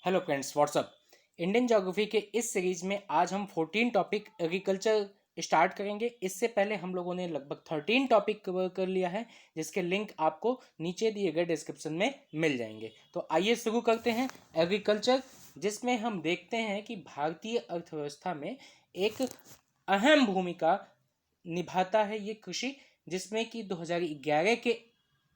Hello friends, what's up. Indian geography के इस series में आज हम 14 टॉपिक एग्रीकल्चर स्टार्ट करेंगे। इससे पहले हम लोगों ने लगभग 13 टॉपिक कवर कर लिया है, जिसके लिंक आपको नीचे दिए गए डिस्क्रिप्शन में मिल जाएंगे। तो आइए शुरू करते हैं एग्रीकल्चर, जिसमें हम देखते हैं कि भारतीय अर्थव्यवस्था में एक अहम भूमिका निभाता है ये कृषि, जिसमें कि 2011 के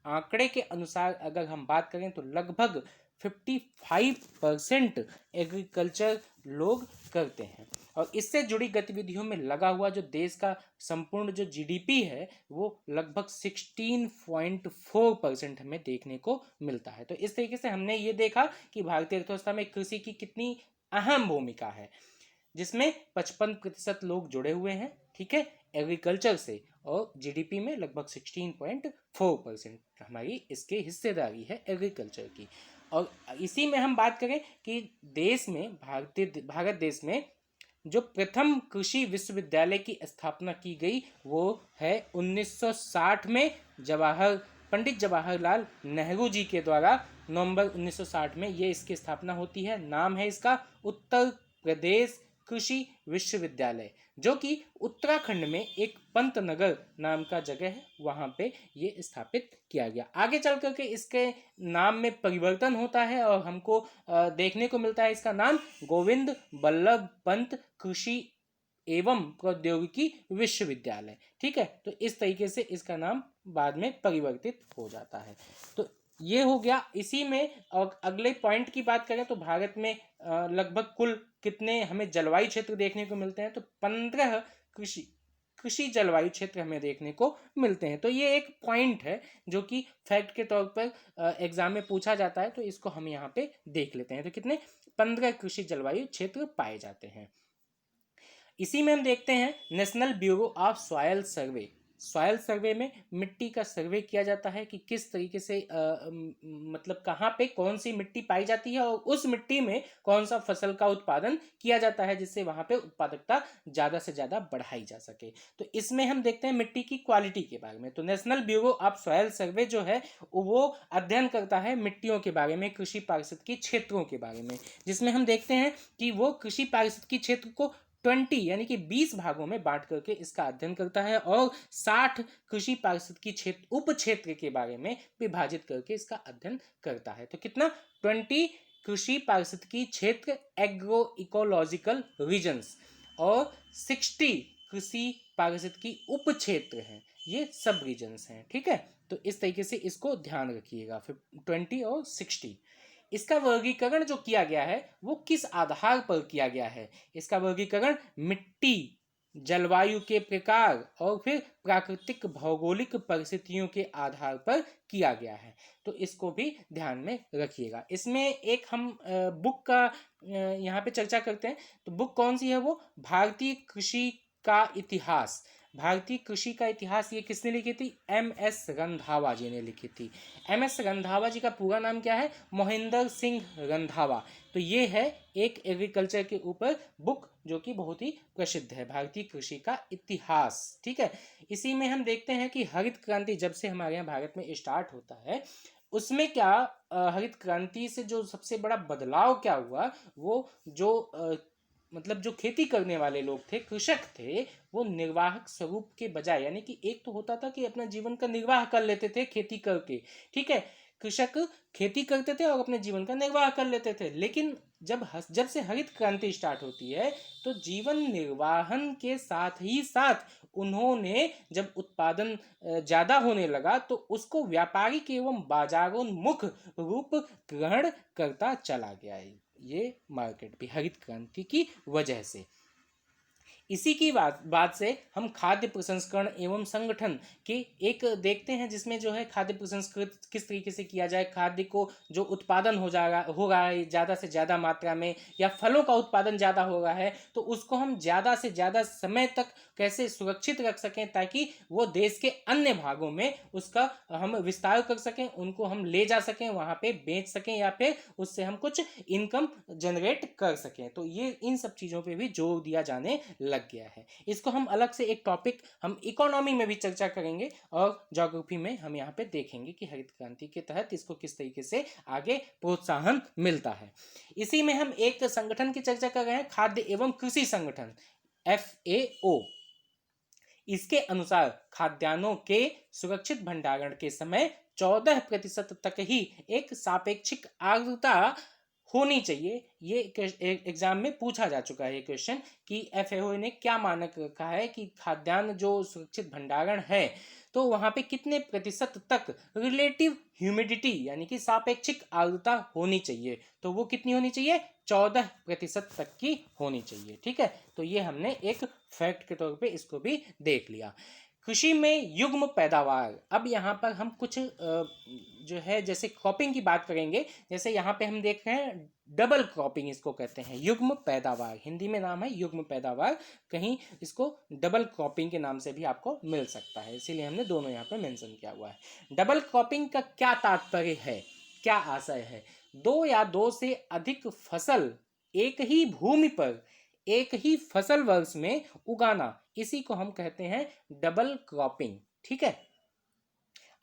आंकड़े के अनुसार अगर हम बात करें तो लगभग 55% एग्रीकल्चर लोग करते हैं। और इससे जुड़ी गतिविधियों में लगा हुआ जो देश का संपूर्ण जो जीडीपी है वो लगभग 16.4% हमें देखने को मिलता है। तो इस तरीके से हमने ये देखा कि भारतीय अर्थव्यवस्था में कृषि की कितनी अहम भूमिका है, जिसमें 55% लोग जुड़े हुए हैं, ठीक है, एग्रीकल्चर से। और जीडीपी में लगभग 16.4% हमारी इसके हिस्सेदारी है एग्रीकल्चर की। और इसी में हम बात करें कि देश में भारत देश में जो प्रथम कृषि विश्वविद्यालय की स्थापना की गई वो है 1960 में पंडित जवाहरलाल नेहरू जी के द्वारा। नवंबर 1960 में ये इसकी स्थापना होती है। नाम है इसका उत्तर प्रदेश कृषि विश्वविद्यालय, जो कि उत्तराखंड में एक पंतनगर नाम का जगह है, वहां पे ये स्थापित किया गया। आगे चल करके इसके नाम में परिवर्तन होता है और हमको देखने को मिलता है इसका नाम गोविंद बल्लभ पंत कृषि एवं प्रौद्योगिकी विश्वविद्यालय, ठीक है। तो इस तरीके से इसका नाम बाद में परिवर्तित हो जाता है। तो ये हो गया इसी में। और अगले पॉइंट की बात करें तो भारत में लगभग कुल कितने हमें जलवायु क्षेत्र देखने को मिलते हैं, तो 15 कृषि कृषि जलवायु क्षेत्र हमें देखने को मिलते हैं। तो ये एक पॉइंट है जो कि फैक्ट के तौर पर एग्जाम में पूछा जाता है, तो इसको हम यहाँ पे देख लेते हैं। तो कितने 15 कृषि जलवायु क्षेत्र पाए जाते हैं। इसी में हम देखते हैं National Bureau of Soil Survey. Soil survey में मिट्टी का सर्वे किया जाता है कि किस तरीके से मतलब कहाँ पे कौन सी मिट्टी पाई जाती है और उस मिट्टी में कौन सा फसल का उत्पादन किया जाता है, जिससे वहाँ पे उत्पादकता ज़्यादा से ज़्यादा बढ़ाई जा सके। तो इसमें हम देखते हैं मिट्टी की क्वालिटी के बारे में। तो नेशनल ब्यूरो ऑफ सॉयल सर्वे जो है वो अध्ययन करता है मिट्टियों के बारे में, कृषि पारिस्थितिकी क्षेत्रों के बारे में, जिसमें हम देखते हैं कि वो कृषि पारिस्थितिकी क्षेत्र को 20 यानी कि 20 भागों में बांट करके इसका अध्ययन करता है और 60 कृषि पारिस्थितिकी क्षेत्र उप क्षेत्र के बारे में विभाजित करके इसका अध्ययन करता है। तो कितना 20 कृषि पारिस्थितिकी क्षेत्र एग्रो इकोलॉजिकल रीजन्स और 60 कृषि पारिस्थितिकी उप क्षेत्र हैं, ये सब रीजन्स हैं, ठीक है। तो इस तरीके से इसको ध्यान रखिएगा, फिर 20 और 60। इसका वर्गीकरण जो किया गया है वो किस आधार पर किया गया है? इसका वर्गीकरण मिट्टी, जलवायु के प्रकार और फिर प्राकृतिक भौगोलिक परिस्थितियों के आधार पर किया गया है। तो इसको भी ध्यान में रखिएगा। इसमें एक हम बुक का यहाँ पे चर्चा करते हैं। तो बुक कौन सी है? वो भारतीय कृषि का इतिहास। भारतीय कृषि का इतिहास ये किसने लिखी थी? MS रंधावा जी ने लिखी थी। MS रंधावा जी का पूरा नाम क्या है? मोहिंदर सिंह रंधावा। तो ये है एक एग्रीकल्चर के ऊपर बुक जो कि बहुत ही प्रसिद्ध है, भारतीय कृषि का इतिहास, ठीक है। इसी में हम देखते हैं कि हरित क्रांति जब से हमारे यहाँ भारत में स्टार्ट होता है, उसमें क्या हरित क्रांति से जो सबसे बड़ा बदलाव क्या हुआ, वो जो मतलब जो खेती करने वाले लोग थे, कृषक थे, वो निर्वाहक स्वरूप के बजाय, यानी कि एक तो होता था कि अपना जीवन का निर्वाह कर लेते थे खेती करके, ठीक है, कृषक खेती करते थे और अपने जीवन का निर्वाह कर लेते थे। लेकिन जब से हरित क्रांति स्टार्ट होती है तो जीवन निर्वाहन के साथ ही साथ उन्होंने जब उत्पादन ज़्यादा होने लगा तो उसको व्यापारिक एवं बाजारोन्मुख रूप ग्रहण करता चला गया है ये मार्केट भी हरित क्रांति की वजह से। इसी की बात से हम खाद्य प्रसंस्करण एवं संगठन के एक देखते हैं, जिसमें जो है खाद्य प्रसंस्कृत किस तरीके से किया जाए, खाद्य को जो उत्पादन हो रहा है ज़्यादा से ज़्यादा मात्रा में, या फलों का उत्पादन ज़्यादा हो रहा है तो उसको हम ज़्यादा से ज़्यादा समय तक कैसे सुरक्षित रख सकें ताकि वो देश के अन्य भागों में उसका हम विस्तार कर सकें, उनको हम ले जा सकें, वहाँ पे बेच सकें या फिर उससे हम कुछ इनकम जनरेट कर सकें। तो ये इन सब चीज़ों पे भी जोर दिया जाने लग गया है। इसको हम अलग से एक टॉपिक हम इकोनॉमी में भी चर्चा करेंगे और ज्योग्राफी में हम यहाँ पे देखेंगे कि हरित क्रांति के तहत इसको किस तरीके से आगे प्रोत्साहन मिलता है। इसी में हम एक संगठन की चर्चा कर रहे हैं, खाद्य एवं कृषि संगठन FAO। इसके अनुसार खाद्यान्नों के सुरक्षित भंडारण के समय 14% तक ही एक सापेक्षिक आर्द्रता होनी चाहिए। ये एग्जाम में पूछा जा चुका है ये क्वेश्चन कि FAO ने क्या मानक रखा है कि खाद्यान्न जो सुरक्षित भंडारण है तो वहां पे कितने प्रतिशत तक रिलेटिव ह्यूमिडिटी यानी कि सापेक्षिक आर्द्रता होनी चाहिए, तो वो कितनी होनी चाहिए, 14% तक की होनी चाहिए। ठीक है, तो ये हमने एक फैक्ट के तौर पे इसको भी देख लिया। कृषि में युग्म पैदावार, अब यहाँ पर हम कुछ जो है जैसे क्रॉपिंग की बात करेंगे, जैसे यहाँ पे हम देख रहे हैं डबल क्रॉपिंग इसको कहते हैं, युग्म पैदावार, हिंदी में नाम है युग्म पैदावार, कहीं इसको डबल क्रॉपिंग के नाम से भी आपको मिल सकता है, इसीलिए हमने दोनों यहाँ पे मेंशन किया हुआ है। डबल क्रॉपिंग का क्या तात्पर्य है, क्या आशय है, दो या दो से अधिक फसल एक ही भूमि पर एक ही फसल वर्ष में उगाना, इसी को हम कहते हैं डबल क्रॉपिंग। ठीक है,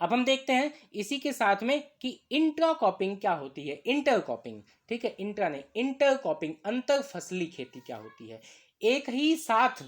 अब हम देखते हैं इसी के साथ में कि इंट्रा क्रॉपिंग क्या होती है, इंटर क्रॉपिंग। ठीक है, इंट्रा नहीं, इंटर क्रॉपिंग, अंतर फसली खेती क्या होती है, एक ही साथ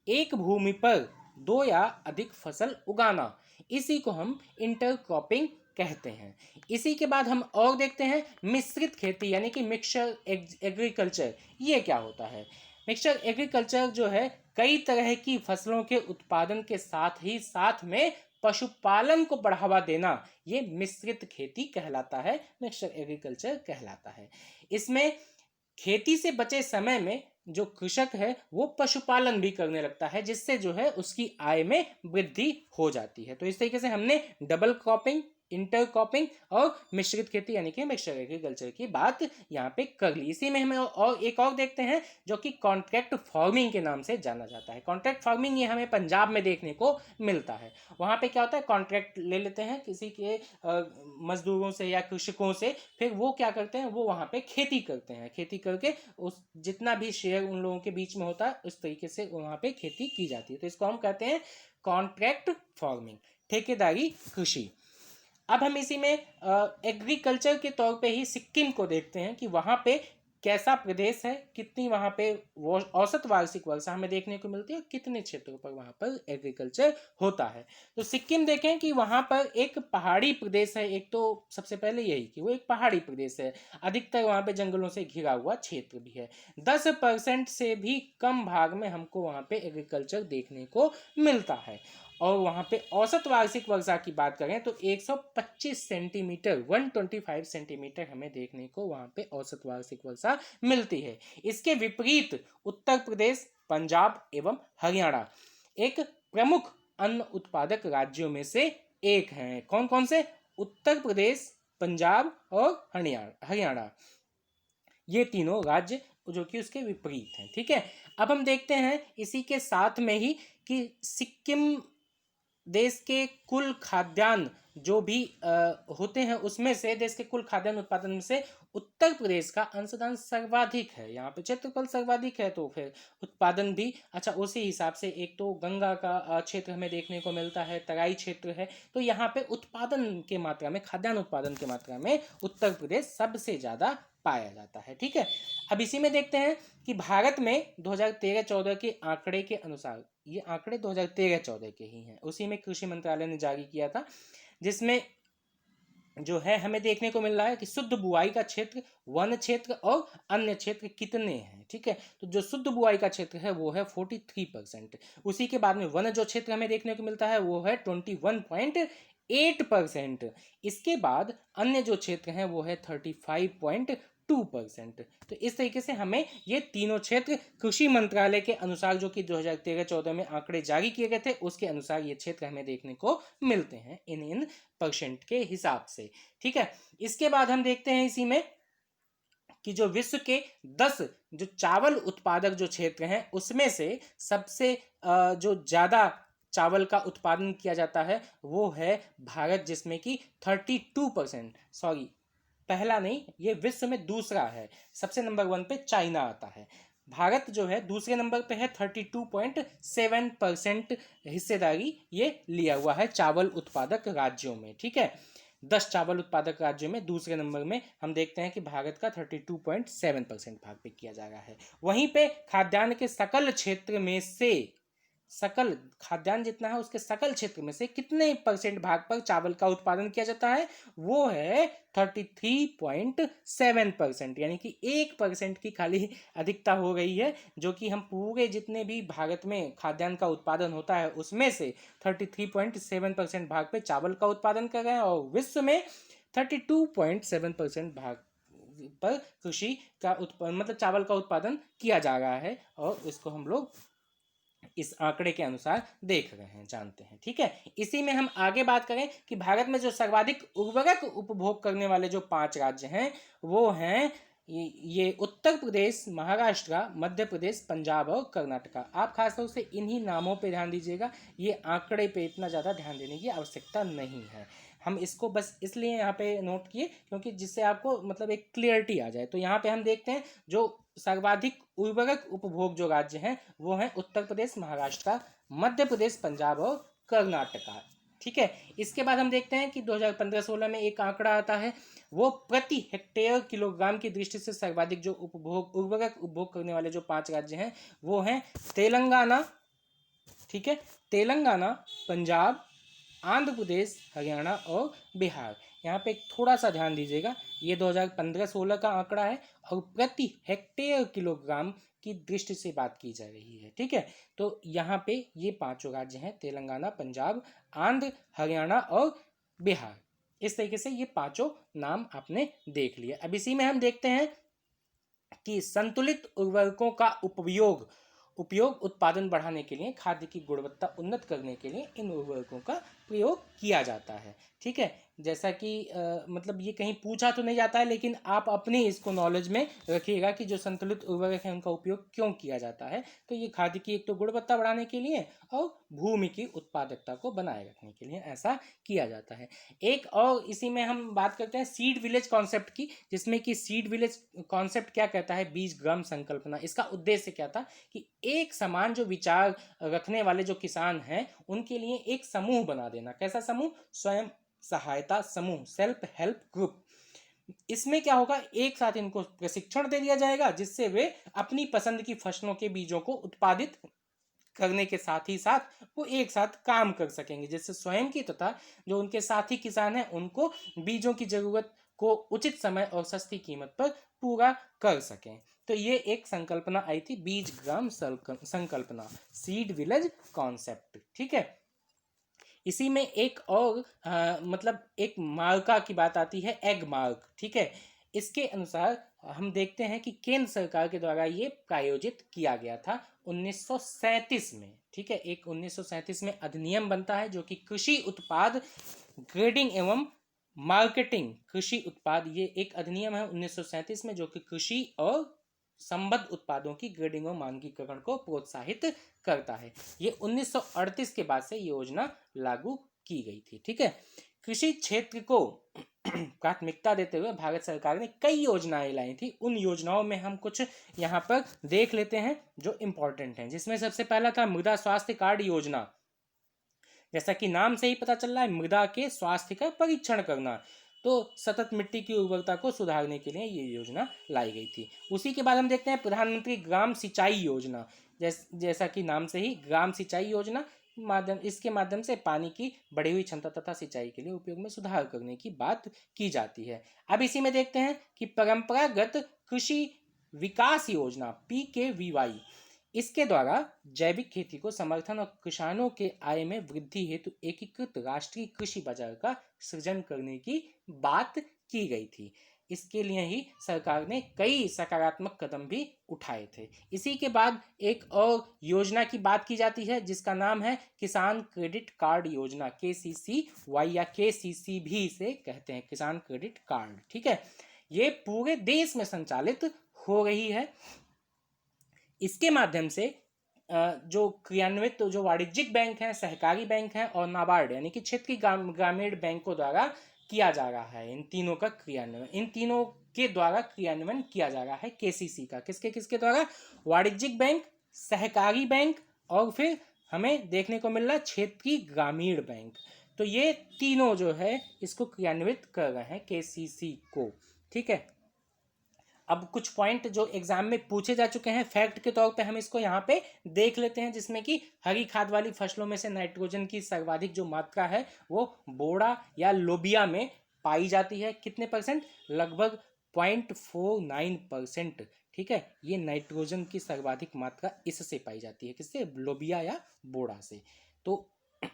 एक भूमि पर दो या अधिक फसल उगाना, इसी को हम इंटर क्रॉपिंग कहते हैं। इसी के बाद हम और देखते हैं मिश्रित खेती यानी कि मिक्सचर एग्रीकल्चर, ये क्या होता है। मिक्सचर एग्रीकल्चर जो है कई तरह की फसलों के उत्पादन के साथ ही साथ में पशुपालन को बढ़ावा देना, ये मिश्रित खेती कहलाता है, मिक्सचर एग्रीकल्चर कहलाता है। इसमें खेती से बचे समय में जो कृषक है वो पशुपालन भी करने लगता है, जिससे जो है उसकी आय में वृद्धि हो जाती है। तो इस तरीके से हमने डबल क्रॉपिंग, इंटर क्रॉपिंग और मिश्रित खेती यानी कि मिक्सचर एग्रीकल्चर की बात यहाँ पे कर ली। इसी में हमें और एक और देखते हैं जो कि कॉन्ट्रैक्ट फार्मिंग के नाम से जाना जाता है। कॉन्ट्रैक्ट फार्मिंग ये हमें पंजाब में देखने को मिलता है। वहाँ पे क्या होता है, कॉन्ट्रैक्ट ले लेते हैं किसी के मजदूरों से या कृषकों से, फिर वो क्या करते हैं, वो वहाँ पे खेती करते हैं, खेती करके उस जितना भी शेयर उन लोगों के बीच में होता है उस तरीके से वहाँ पे खेती की जाती है। तो इसको हम कहते हैं कॉन्ट्रैक्ट फार्मिंग, ठेकेदारी कृषि। अब हम इसी में एग्रीकल्चर के तौर पे ही सिक्किम को देखते हैं कि वहाँ पे कैसा प्रदेश है, कितनी वहाँ पे औसत वार्षिक वर्षा हमें देखने को मिलती है, कितने क्षेत्रों पर वहाँ पर एग्रीकल्चर होता है। तो सिक्किम देखें कि वहाँ पर एक पहाड़ी प्रदेश है, एक तो सबसे पहले यही कि वो एक पहाड़ी प्रदेश है, अधिकतर वहाँ पे जंगलों से घिरा हुआ क्षेत्र भी है। 10% से भी कम भाग में हमको वहाँ पे एग्रीकल्चर देखने को मिलता है। और वहाँ पे औसत वार्षिक वर्षा की बात करें तो 125 सेंटीमीटर 125 सेंटीमीटर हमें देखने को वहाँ पे औसत वार्षिक वर्षा मिलती है। इसके विपरीत उत्तर प्रदेश, पंजाब एवं हरियाणा एक प्रमुख अन्न उत्पादक राज्यों में से एक हैं। कौन कौन से, उत्तर प्रदेश, पंजाब और हरियाणा, ये तीनों राज्य जो कि उसके विपरीत हैं। ठीक है, अब हम देखते हैं इसी के साथ में ही कि सिक्किम देश के कुल खाद्यान्न जो भी होते हैं उसमें से, देश के कुल खाद्यान्न उत्पादन में से उत्तर प्रदेश का अंशदान सर्वाधिक है। यहाँ पे क्षेत्रफल सर्वाधिक है तो फिर उत्पादन भी अच्छा उसी हिसाब से, एक तो गंगा का क्षेत्र हमें देखने को मिलता है, तराई क्षेत्र है, तो यहाँ पे उत्पादन के मात्रा में, खाद्यान्न उत्पादन की मात्रा में उत्तर प्रदेश सबसे ज़्यादा पाया जाता है। ठीक है, अब इसी में देखते हैं कि भारत में 2013-14 के आंकड़े के अनुसार, ये आंकड़े 2013-14 के ही हैं, उसी में कृषि मंत्रालय ने जारी किया था, जिसमें जो है हमें देखने को मिल रहा है कि शुद्ध बुआई का क्षेत्र, वन क्षेत्र और अन्य क्षेत्र कितने हैं। ठीक है, तो जो शुद्ध बुआई का क्षेत्र है वो है 43%, उसी के बाद में वन जो क्षेत्र हमें देखने को मिलता है वो है 21.8%, इसके बाद अन्य जो क्षेत्र हैं वो है 35.2%। तो इस तरीके से हमें ये तीनों क्षेत्र कृषि मंत्रालय के अनुसार, जो कि 2013-14 में आंकड़े जारी किए गए थे, उसके अनुसार ये क्षेत्र हमें देखने को मिलते हैं इन परसेंट के हिसाब से। ठीक है, इसके बाद हम देखते हैं इसी में कि जो विश्व के 10 जो चावल उत्पादक जो क्षेत्र हैं उसमें से सबसे जो ज़्यादा चावल का उत्पादन किया जाता है वो है भारत, जिसमें कि 32%, सॉरी पहला नहीं, ये विश्व में दूसरा है, सबसे नंबर 1 पे चाइना आता है, भारत जो है दूसरे नंबर पे है, 32.7% हिस्सेदारी ये लिया हुआ है चावल उत्पादक राज्यों में। ठीक है, 10 चावल उत्पादक राज्यों में दूसरे नंबर में हम देखते हैं कि भारत का 32.7% भाग पे किया जा रहा है। वहीं पे खाद्यान्न के सकल क्षेत्र में से, सकल खाद्यान्न जितना है उसके सकल क्षेत्र में से कितने परसेंट भाग पर चावल का उत्पादन किया जाता है, वो है 33.7%, यानी कि 1% की खाली अधिकता हो गई है, जो कि हम पूरे जितने भी भारत में खाद्यान्न का उत्पादन होता है उसमें से 33.7% भाग पे चावल का उत्पादन कर रहे हैं, और विश्व में 32.7% भाग पर कृषि का उत्पादन मतलब चावल का उत्पादन किया जा रहा है, और इसको हम लोग इस आंकड़े के अनुसार देख रहे हैं, जानते हैं। ठीक है, इसी में हम आगे बात करें कि भारत में जो सर्वाधिक उर्वरक उपभोग करने वाले जो 5 राज्य हैं वो हैं ये उत्तर प्रदेश, महाराष्ट्र, मध्य प्रदेश, पंजाब और कर्नाटका। आप खासतौर से इन्हीं नामों पे ध्यान दीजिएगा, ये आंकड़े पे इतना ज़्यादा ध्यान देने की आवश्यकता नहीं है। हम इसको बस इसलिए यहाँ पे नोट किए क्योंकि जिससे आपको मतलब एक क्लियरिटी आ जाए। तो यहाँ पे हम देखते हैं जो सर्वाधिक उर्वरक उपभोग जो राज्य हैं वो हैं उत्तर प्रदेश, महाराष्ट्र, मध्य प्रदेश, पंजाब और कर्नाटका। ठीक है, इसके बाद हम देखते हैं कि 2015-16 में एक आंकड़ा आता है, वो प्रति हेक्टेयर किलोग्राम की दृष्टि से सर्वाधिक जो उर्वरक उपभोग करने वाले जो 5 राज्य हैं वो हैं तेलंगाना, ठीक है, तेलंगाना, पंजाब, आंध्र प्रदेश, हरियाणा और बिहार। यहाँ पे थोड़ा सा ध्यान दीजिएगा, ये 2015-16 का आंकड़ा है और प्रति हेक्टेयर किलोग्राम की दृष्टि से बात की जा रही है। ठीक है, तो यहाँ पे ये 5 राज्य हैं, तेलंगाना, पंजाब, आंध्र, हरियाणा और बिहार। इस तरीके से ये 5 नाम आपने देख लिया। अब इसी में हम देखते हैं कि संतुलित उर्वरकों का उपयोग उत्पादन बढ़ाने के लिए, खाद्य की गुणवत्ता उन्नत करने के लिए इन उर्वरकों का प्रयोग किया जाता है। ठीक है, जैसा कि मतलब ये कहीं पूछा तो नहीं जाता है, लेकिन आप अपने इसको नॉलेज में रखिएगा कि जो संतुलित उर्वरक है उनका उपयोग क्यों किया जाता है। तो ये खाद्य की एक तो गुणवत्ता बढ़ाने के लिए और भूमि की उत्पादकता को बनाए रखने के लिए ऐसा किया जाता है। एक और इसी में हम बात करते हैं सीड विलेज कॉन्सेप्ट की, जिसमें कि सीड विलेज कॉन्सेप्ट क्या कहता है, बीज ग्राम संकल्पना। इसका उद्देश्य क्या था कि एक समान जो विचार रखने वाले जो किसान हैं उनके लिए एक समूह बना देना। कैसा समूह? स्वयं सहायता समूह, सेल्फ हेल्प ग्रुप। इसमें क्या होगा, एक साथ इनको प्रशिक्षण दे दिया जाएगा जिससे वे अपनी पसंद की फसलों के बीजों को उत्पादित करने के साथ ही साथ वो एक साथ काम कर सकेंगे, जिससे स्वयं की तथा जो उनके साथी किसान हैं उनको बीजों की जरूरत को उचित समय और सस्ती कीमत पर पूरा कर सकें। तो ये एक संकल्पना आई थी, बीज ग्राम संकल्पना, सीड विलेज कॉन्सेप्ट। ठीक है, इसी में एक और मतलब एक मार्का की बात आती है, एग मार्क। ठीक है, इसके अनुसार हम देखते हैं कि केंद्र सरकार के द्वारा ये प्रायोजित किया गया था 1937 में। ठीक है, एक 1937 में अधिनियम बनता है जो कि कृषि उत्पाद ग्रेडिंग एवं मार्केटिंग, कृषि उत्पाद, ये एक अधिनियम है 1937 में जो कि कृषि और संबद्ध उत्पादों की ग्रेडिंग और मानकीकरण को प्रोत्साहित करता है। ये 1938 के बाद से योजना लागू की गई थी। ठीक है, कृषि क्षेत्र को प्राथमिकता देते हुए भारत सरकार ने कई योजनाएं लाई थी। उन योजनाओं में हम कुछ यहाँ पर देख लेते हैं जो इंपॉर्टेंट हैं, जिसमें सबसे पहला था मृदा स्वास्थ्य कार्ड योजना। जैसा कि नाम से ही पता चल रहा है, मृदा के स्वास्थ्य का परीक्षण करना, तो सतत मिट्टी की उर्वरता को सुधारने के लिए ये योजना लाई गई थी। उसी के बाद हम देखते हैं प्रधानमंत्री ग्राम सिंचाई योजना। जैसा कि नाम से ही ग्राम सिंचाई योजना, इसके माध्यम से पानी की बढ़ी हुई क्षमता तथा सिंचाई के लिए उपयोग में सुधार करने की बात की जाती है। अब इसी में देखते हैं कि परंपरागत कृषि विकास योजना, PKVY, इसके द्वारा जैविक खेती को समर्थन और किसानों के आय में वृद्धि हेतु एकीकृत राष्ट्रीय कृषि बाजार का सृजन करने की बात की गई थी। इसके लिए ही सरकार ने कई सकारात्मक कदम भी उठाए थे। इसी के बाद एक और योजना की बात की जाती है जिसका नाम है किसान क्रेडिट कार्ड योजना, KCCY या KCC भी इसे कहते हैं, किसान क्रेडिट कार्ड। ठीक है, ये पूरे देश में संचालित हो रही है। इसके माध्यम से जो क्रियान्वित जो वाणिज्यिक बैंक हैं, सहकारी बैंक हैं और नाबार्ड यानी कि क्षेत्रीय ग्रामीण बैंकों द्वारा किया जा रहा है इन तीनों का क्रियान्वयन। इन तीनों के द्वारा क्रियान्वयन किया जा रहा है केसीसी का। किसके द्वारा? वाणिज्यिक बैंक, सहकारी बैंक और फिर हमें देखने को मिल रहा है क्षेत्रीय ग्रामीण बैंक। तो ये तीनों जो है इसको क्रियान्वित कर रहे हैं केसीसी को। ठीक है, अब कुछ पॉइंट जो एग्जाम में पूछे जा चुके हैं फैक्ट के तौर पे हम इसको यहाँ पे देख लेते हैं, जिसमें कि हरी खाद वाली फसलों में से नाइट्रोजन की सर्वाधिक जो मात्रा है वो बोड़ा या लोबिया में पाई जाती है। कितने परसेंट? लगभग 0.49%। ठीक है, ये नाइट्रोजन की सर्वाधिक मात्रा इससे पाई जाती है। किससे? लोबिया या बोड़ा से। तो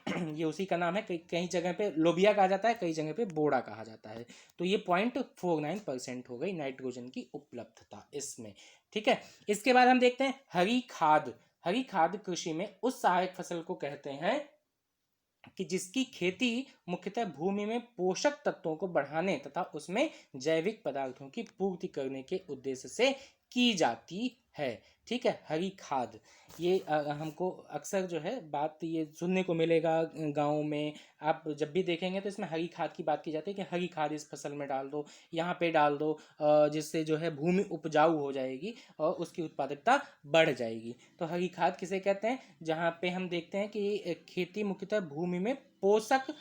ये उसी का नाम है। कई जगह पे लोबिया कहा जाता है, कई जगह पे बोड़ा कहा जाता है। तो ये 0.49% हो गई नाइट्रोजन की उपलब्धता इसमें। ठीक है, इसके बाद हम देखते हैं हरी खाद। हरी खाद कृषि में उस सहायक फसल को कहते हैं कि जिसकी खेती मुख्यतः भूमि में पोषक तत्वों को बढ़ाने तथा उसमें जैविक पदार्थों की पूर्ति करने के उद्देश्य से की जाती है। ठीक है, हरी खाद ये हमको अक्सर जो है बात ये सुनने को मिलेगा गाँव में। आप जब भी देखेंगे तो इसमें हरी खाद की बात की जाती है कि हरी खाद इस फसल में डाल दो, यहाँ पे डाल दो, जिससे जो है भूमि उपजाऊ हो जाएगी और उसकी उत्पादकता बढ़ जाएगी। तो हरी खाद किसे कहते हैं? जहाँ पे हम देखते हैं कि खेती मुख्यतः भूमि में पोषक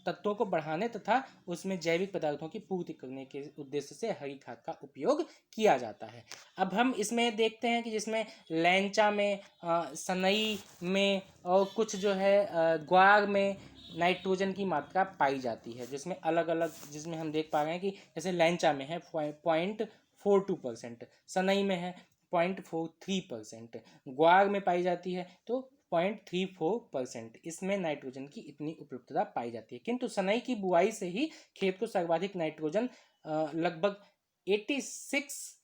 तत्वों को बढ़ाने तथा उसमें जैविक पदार्थों की पूर्ति करने के उद्देश्य से हरी खाद का उपयोग किया जाता है। अब हम इसमें देखते हैं कि जिसमें लैंचा में, सनई में और कुछ जो है ग्वार में नाइट्रोजन की मात्रा पाई जाती है, जिसमें अलग अलग, जिसमें हम देख पा रहे हैं कि जैसे लैंचा में है 0.42%, सनई में है 0.43%, ग्वार में पाई जाती है तो 0.34%। इसमें नाइट्रोजन की इतनी उपलब्धता पाई जाती है। किंतु सनई की बुआई से ही खेत को सर्वाधिक नाइट्रोजन लगभग 86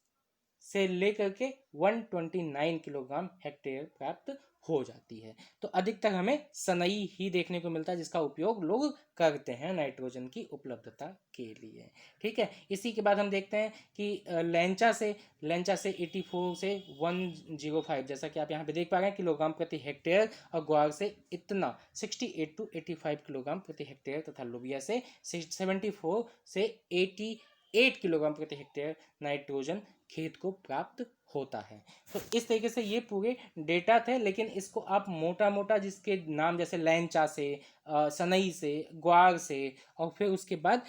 से लेकर के 129 किलोग्राम हेक्टेयर प्राप्त हो जाती है। तो अधिकतर हमें सनई ही देखने को मिलता है जिसका उपयोग लोग करते हैं नाइट्रोजन की उपलब्धता के लिए। ठीक है, इसी के बाद हम देखते हैं कि लैंचा से 84 से 105, जैसा कि आप यहाँ पे देख पा रहे हैं, किलोग्राम प्रति हेक्टेयर, और ग्वार से इतना 68 to 85 किलोग्राम प्रति हेक्टेयर, तथा लोबिया से 74 से 88 किलोग्राम प्रति हेक्टेयर नाइट्रोजन खेत को प्राप्त होता है। तो इस तरीके से ये पूरे डेटा थे, लेकिन इसको आप मोटा मोटा जिसके नाम जैसे लैंचा से, सनई से, ग्वार से, और फिर उसके बाद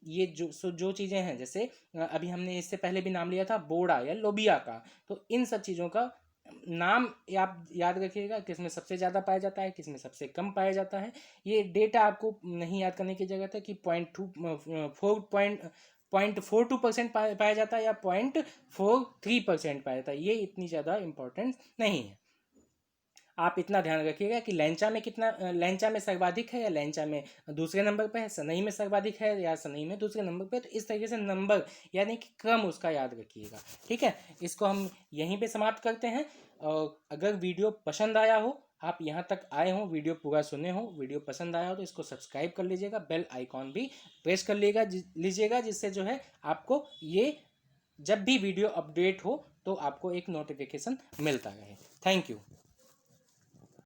ये जो चीज़ें हैं, जैसे अभी हमने इससे पहले भी नाम लिया था बोड़ा या लोबिया का, तो इन सब चीज़ों का नाम आप याद रखिएगा, किसमें सबसे ज़्यादा पाया जाता है, किसमें सबसे कम पाया जाता है। ये डेटा आपको नहीं याद करने की जरूरत है कि 0.42% पाया जाता है या 0.43% पाया जाता है, ये इतनी ज़्यादा इम्पोर्टेंट नहीं है। आप इतना ध्यान रखिएगा कि लैंचा में कितना, लैंचा में सर्वाधिक है या लैंचा में दूसरे नंबर पे है, सनई में सर्वाधिक है या सनई में दूसरे नंबर पे। तो इस तरीके से नंबर यानी कि क्रम उसका याद रखिएगा। ठीक है, इसको हम यहीं पे समाप्त करते हैं। और अगर वीडियो पसंद आया हो, आप यहाँ तक आए हो, वीडियो पूरा सुने हो, वीडियो पसंद आया हो, तो इसको सब्सक्राइब कर लीजिएगा, बेल आइकॉन भी प्रेस कर लीजिएगा, जिससे जो है आपको ये जब भी वीडियो अपडेट हो तो आपको एक नोटिफिकेशन मिलता रहे। Thank you.